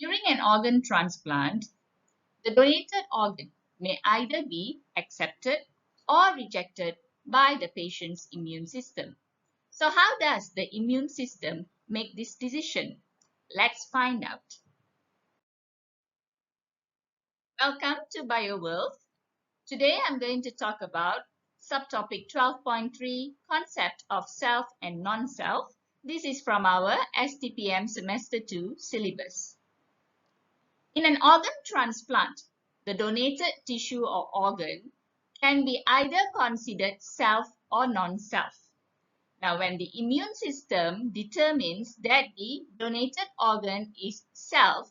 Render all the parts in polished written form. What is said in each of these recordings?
During an organ transplant, the donated organ may either be accepted or rejected by the patient's immune system. So how does the immune system make this decision? Let's find out. Welcome to BioWorld. Today I'm going to talk about subtopic 12.3, concept of self and non-self. This is from our STPM Semester 2 syllabus. In an organ transplant, the donated tissue or organ can be either considered self or non-self. Now, when the immune system determines that the donated organ is self,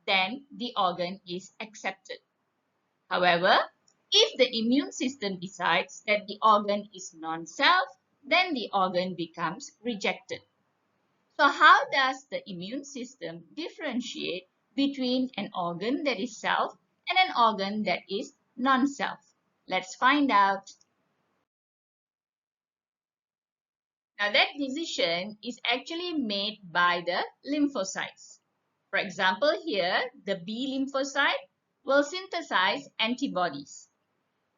then the organ is accepted. However, if the immune system decides that the organ is non-self, then the organ becomes rejected. So how does the immune system differentiate between an organ that is self and an organ that is non-self? Let's find out. Now that decision is actually made by the lymphocytes. For example, here the B lymphocyte will synthesize antibodies.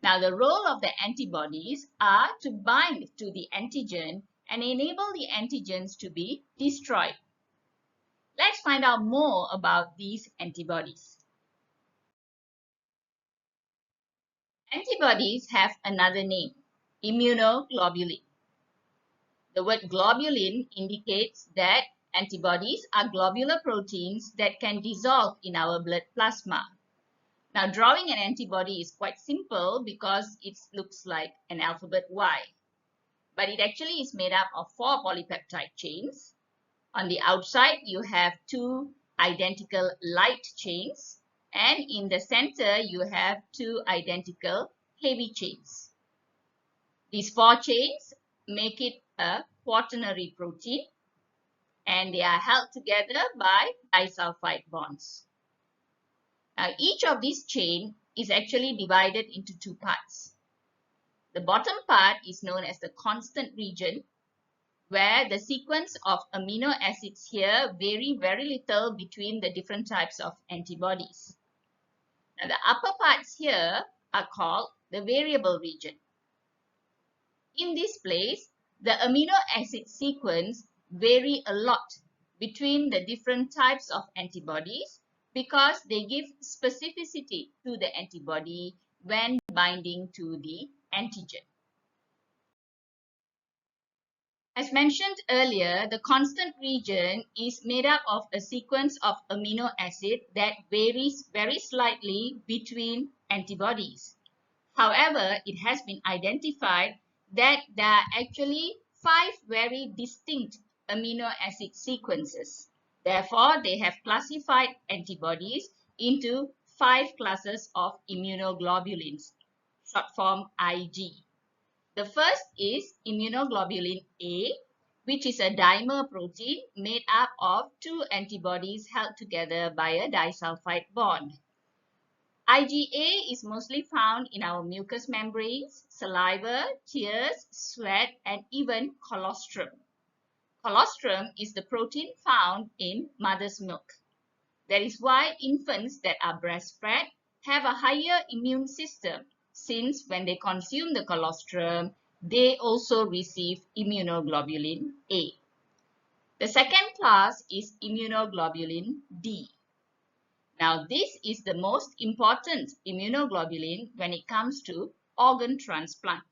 Now the role of the antibodies are to bind to the antigen and enable the antigens to be destroyed. Let's find out more about these antibodies. Antibodies have another name, immunoglobulin. The word globulin indicates that antibodies are globular proteins that can dissolve in our blood plasma. Now, drawing an antibody is quite simple because it looks like an alphabet Y. But it actually is made up of 4 polypeptide chains. On the outside, you have 2 identical light chains. And in the center, you have 2 identical heavy chains. These 4 chains make it a quaternary protein. And they are held together by disulfide bonds. Now, each of these chains is actually divided into 2 parts. The bottom part is known as the constant region, where the sequence of amino acids here vary very little between the different types of antibodies. Now, the upper parts here are called the variable region. In this place, the amino acid sequence vary a lot between the different types of antibodies because they give specificity to the antibody when binding to the antigen. As mentioned earlier, the constant region is made up of a sequence of amino acid that varies very slightly between antibodies. However, it has been identified that there are actually 5 very distinct amino acid sequences. Therefore, they have classified antibodies into 5 classes of immunoglobulins, short form IG. The first is immunoglobulin A, which is a dimer protein made up of 2 antibodies held together by a disulfide bond. IgA is mostly found in our mucous membranes, saliva, tears, sweat, and even colostrum. Colostrum is the protein found in mother's milk. That is why infants that are breastfed have a higher immune system, since when they consume the colostrum, they also receive immunoglobulin A. The second class is immunoglobulin D. Now, this is the most important immunoglobulin when it comes to organ transplant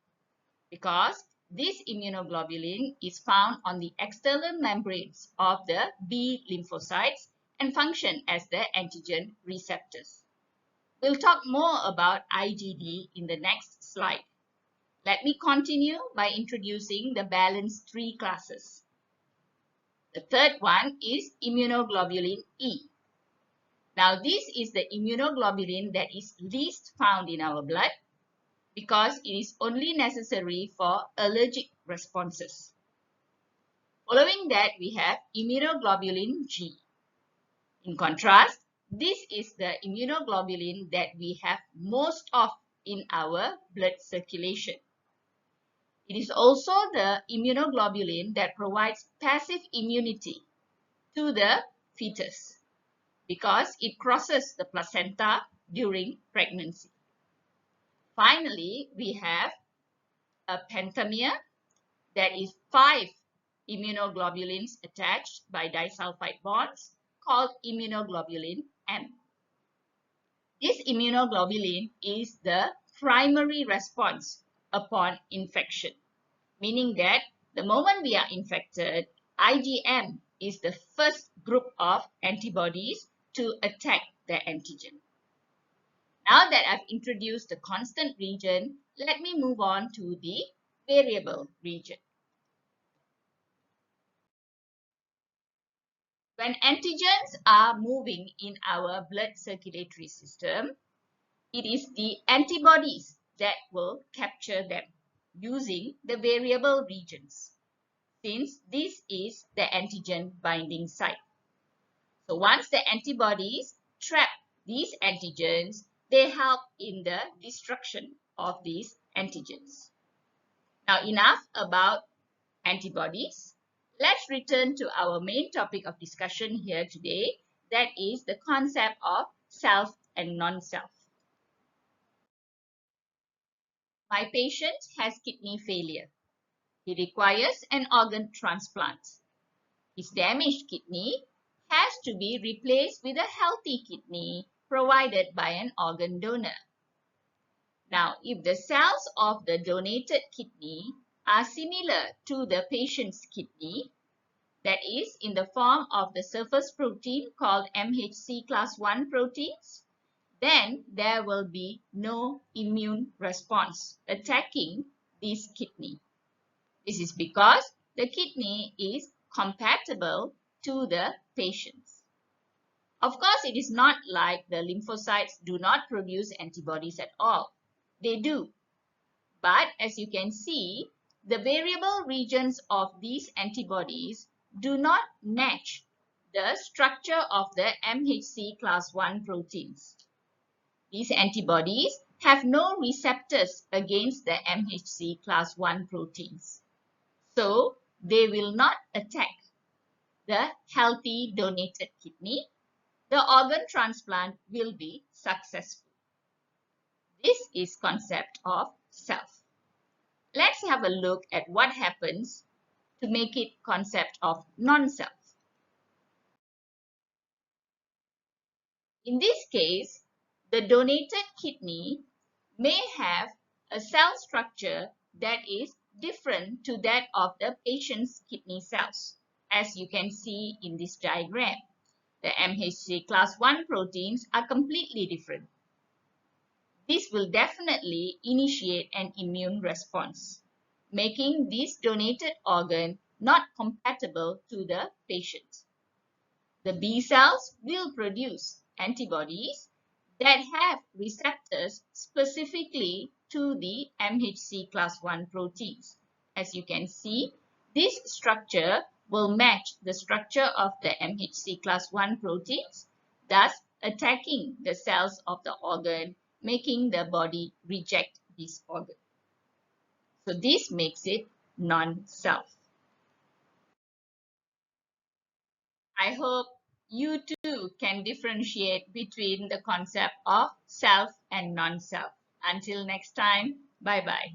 because this immunoglobulin is found on the external membranes of the B lymphocytes and function as the antigen receptors. We'll talk more about IgD in the next slide. Let me continue by introducing the balanced 3 classes. The third one is immunoglobulin E. Now, this is the immunoglobulin that is least found in our blood because it is only necessary for allergic responses. Following that, we have immunoglobulin G. In contrast, this is the immunoglobulin that we have most of in our blood circulation. It is also the immunoglobulin that provides passive immunity to the fetus. because it crosses the placenta during pregnancy. Finally, we have a pentamere, that is 5 immunoglobulins attached by disulfide bonds, called immunoglobulin M. This immunoglobulin is the primary response upon infection, meaning that the moment we are infected, IgM is the first group of antibodies to attack the antigen. Now that I've introduced the constant region, let me move on to the variable region. When antigens are moving in our blood circulatory system, it is the antibodies that will capture them using the variable regions, since this is the antigen binding site. So once the antibodies trap these antigens, they help in the destruction of these antigens. Now enough about antibodies. Let's return to our main topic of discussion here today, that is the concept of self and non-self. My patient has kidney failure. He requires an organ transplant. His damaged kidney has to be replaced with a healthy kidney provided by an organ donor. Now, if the cells of the donated kidney are similar to the patient's kidney, that is in the form of the surface protein called MHC class I proteins, then there will be no immune response attacking this kidney. This is because the kidney is compatible to the patient's. Of course, it is not like the lymphocytes do not produce antibodies at all. They do. But as you can see, the variable regions of these antibodies do not match the structure of the MHC class I proteins. These antibodies have no receptors against the MHC class I proteins. So, they will not attack the healthy donated kidney. The organ transplant will be successful. This is concept of self. Let's have a look at what happens to make it concept of non-self. In this case, the donated kidney may have a cell structure that is different to that of the patient's kidney cells, as you can see in this diagram. The MHC class I proteins are completely different. This will definitely initiate an immune response, making this donated organ not compatible to the patient. The B cells will produce antibodies that have receptors specifically to the MHC class I proteins. As you can see, this structure will match the structure of the MHC class I proteins, thus attacking the cells of the organ, making the body reject this organ. So this makes it non-self. I hope you too can differentiate between the concept of self and non-self. Until next time, bye-bye.